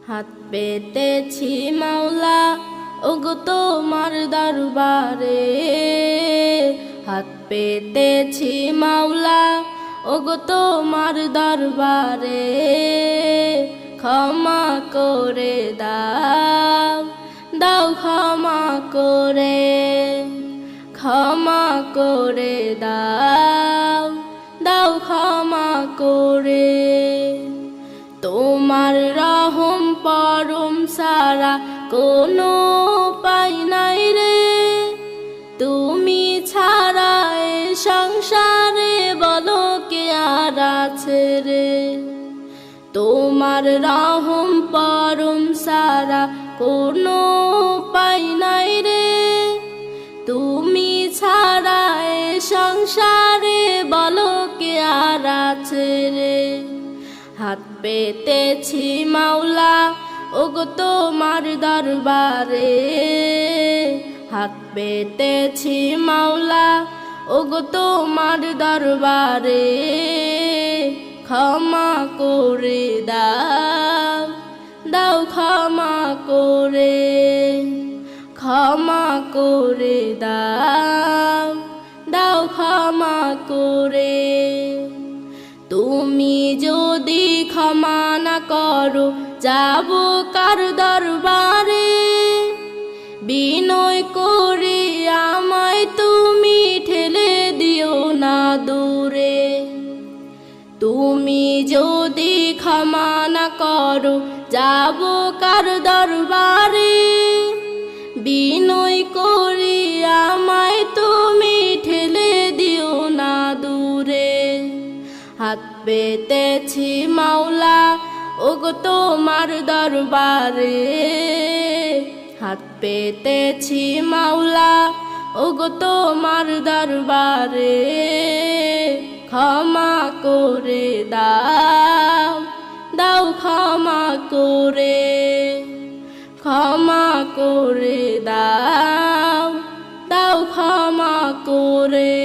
হাত পেতেছি মাওলা ওগো তোমার দরবারে, হাত পেতেছি মাওলা ওগো তোমার দরবারে। ক্ষমা করে দাও, দাও ক্ষমা করে, ক্ষমা করে দাও, দাও ক্ষমা করে। তোমার রহম পরম সারা কোনো উপায় নাই রে, তুমি ছাড়া এ সংসারে বলো কে আর আছে রে। তোমার রহম পরম সারা কোনো উপায় নাই রে, তুমি ছাড়া এ সংসারে বলো কে আর আছে রে। হাত পেতেছি মাওলা ওগো তোমার দরবারে, হাত পেতেছি মাওলা ওগো তোমার দরবারে। ক্ষমা করে দাও, দাও ক্ষমা করে, ক্ষমা করে দাও, দাও ক্ষমা করে। তুমি যদি ক্ষমা না করো যাব কার দরবারে, বিনয় করে আমায় তুমি ঠেলে দিও না দূরে। তুমি যদি ক্ষমা না করো যাব কার দরবারে, বিনয় করে আমায় তুমি ঠেলে দিও না দূরে। হাত পেতেছি মাওলা ওগো তোমার দরবারে, হাত পেতেছি মাওলা ওগো তোমার দরবারে। ক্ষমা করে দাও, দাও ক্ষমা করে, ক্ষমা করে দাও, দাও ক্ষমা করে।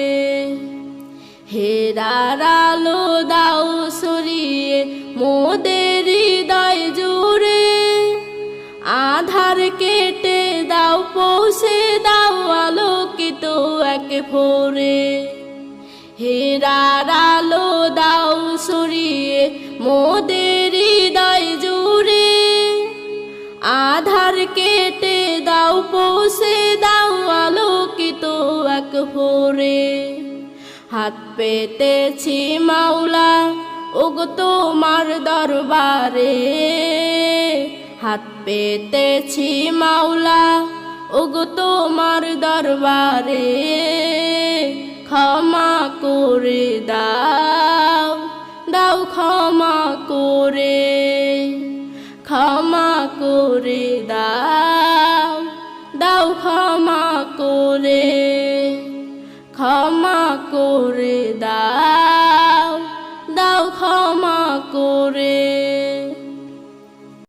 হেরার আলো দাও সরিয়ে মোদের হৃদয় জুড়ে, আধার কেটে দাও পৌঁছে দাও আলোকিত এক ভোরে। হেরার আলো দাও সরিয়ে মোদের হৃদয় জুড়ে, আধার কেটে দাও পৌঁছে দাও আলোকিত এক ভোরে। হাত পেতেছি মাওলা ওগো তোমার দরবারে, হাত পেতেছি মাওলা ওগো তোমার দরবারে। ক্ষমা করে দাও, দাও ক্ষমা করে, ক্ষমা করে দাও, দাও ক্ষমা করে, ক্ষমা করে দাও, দাও ক্ষমা করে।